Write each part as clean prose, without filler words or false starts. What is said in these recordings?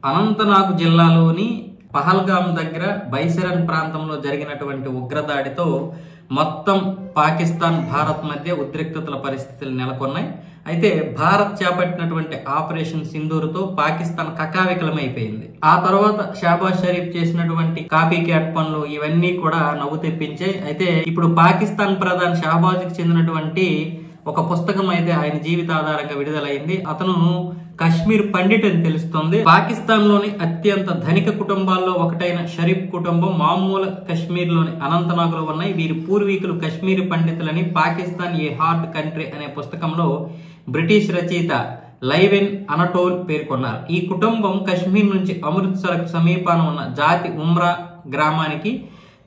అనంతనాగ్ జిల్లాలోని పహల్గామ్ దగ్గర బైసరన్ ప్రాంతంలో జరిగినటువంటి ఉగ్రదాడితో మొత్తం పాకిస్తాన్ భారత్ మధ్య ఉద్రిక్తతల పరిస్థితులు నెలకొన్నాయి. అయితే భారత్ చేపట్టినటువంటి ఆపరేషన్ సింధూర్తో పాకిస్తాన్ కకావికలమైపోయింది. ఆ తర్వాత షాబాజ్ షరీఫ్ చేసినటువంటి కాపీ క్యాట్ పనులు ఇవన్నీ కూడా నవ్వు తెప్పించాయి. అయితే ఇప్పుడు పాకిస్తాన్ ప్రధాని షాబాజ్కి చెందినటువంటి ఒక పుస్తకం అయితే ఆయన జీవిత ఆధారంగా విడుదలైంది. అతను కశ్మీర్ పండిట్ అని తెలుస్తోంది. పాకిస్తాన్ లోని అత్యంత ధనిక కుటుంబాల్లో ఒకటైన షరీఫ్ కుటుంబం మామూలు కశ్మీర్ లోని అనంతనాగ్ లో ఉన్నాయి. వీరి పూర్వీకులు కశ్మీర్ పండితులని పాకిస్తాన్ ఏ హార్డ్ కంట్రీ అనే పుస్తకంలో బ్రిటిష్ రచయిత లైవెన్ అనటోల్ పేర్కొన్నారు. ఈ కుటుంబం కశ్మీర్ నుంచి అమృత్సర్ సమీపాన ఉన్న జాతి ఉమ్రా గ్రామానికి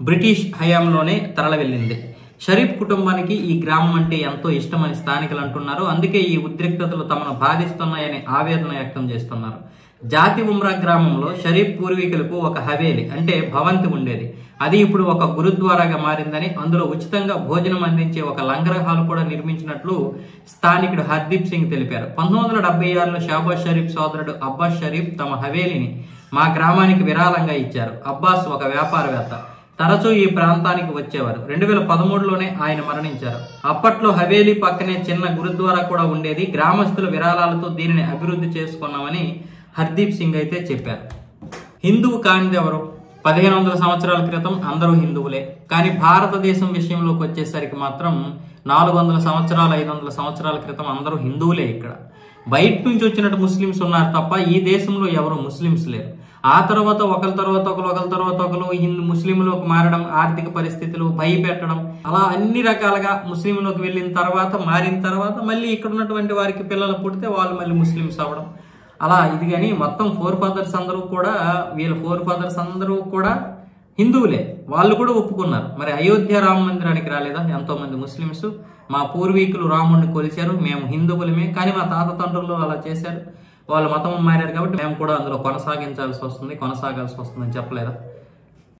బ్రిటిష్ హయాంలోనే తరలి వెళ్ళింది. షరీఫ్ కుటుంబానికి ఈ గ్రామం అంటే ఎంతో ఇష్టమని స్థానికులు అంటున్నారు. అందుకే ఈ ఉద్రిక్తతలు తమను బాధిస్తున్నాయని ఆవేదన వ్యక్తం చేస్తున్నారు. జాతి ఉమ్రా గ్రామంలో షరీఫ్ పూర్వీకులకు ఒక హవేలి అంటే భవంతి ఉండేది. అది ఇప్పుడు ఒక గురుద్వారాగా మారిందని, అందులో ఉచితంగా భోజనం అందించే ఒక లంగర్ హాల్ కూడా నిర్మించినట్లు స్థానికుడు హర్దీప్ సింగ్ తెలిపారు. 1976లో షాబాజ్ షరీఫ్ సోదరుడు అబ్బాస్ షరీఫ్ తమ హవేలిని మా గ్రామానికి విరాళంగా ఇచ్చారు. అబ్బాస్ ఒక వ్యాపారవేత్త, తరచూ ఈ ప్రాంతానికి వచ్చేవారు. 2013లోనే ఆయన మరణించారు. అప్పట్లో హవేలీ పక్కనే చిన్న గురుద్వారా కూడా ఉండేది. గ్రామస్తుల విరాళాలతో దీనిని అభివృద్ధి చేసుకున్నామని హర్దీప్ సింగ్ అయితే చెప్పారు. హిందువు కానిది ఎవరు? 1500 సంవత్సరాల క్రితం అందరూ హిందువులే. కానీ భారతదేశం విషయంలోకి వచ్చేసరికి మాత్రం 400 సంవత్సరాలు 500 సంవత్సరాల క్రితం అందరూ హిందువులే. ఇక్కడ బయట నుంచి వచ్చినట్టు ముస్లింస్ ఉన్నారు తప్ప ఈ దేశంలో ఎవరు ముస్లింస్ లేరు. ఆ తర్వాత ఒకరి తర్వాత ఒకరు హిందూ ముస్లింలోకి మారడం, ఆర్థిక పరిస్థితులు భయపెట్టడం, అలా అన్ని రకాలుగా ముస్లింలోకి వెళ్ళిన తర్వాత మారిన తర్వాత మళ్ళీ ఇక్కడ ఉన్నటువంటి వారికి పిల్లలు పుడితే వాళ్ళు మళ్ళీ ముస్లింస్ అవ్వడం, అలా ఇది. కానీ మొత్తం ఫోర్ ఫాదర్స్ అందరూ కూడా వీళ్ళ ఫోర్ ఫాదర్స్ అందరూ కూడా హిందువులే. వాళ్ళు కూడా ఒప్పుకున్నారు. మరి అయోధ్య రామ మందిరానికి రాలేదా ఎంతో మంది ముస్లింస్? మా పూర్వీకులు రాముడిని కొలిచారు, మేము హిందువులమే, కానీ మా తాత తండ్రులు అలా చేశారు, వాళ్ళు మతం మారారు కాబట్టి మేము కూడా అందులో కొనసాగాల్సి వస్తుందని చెప్పలేదా?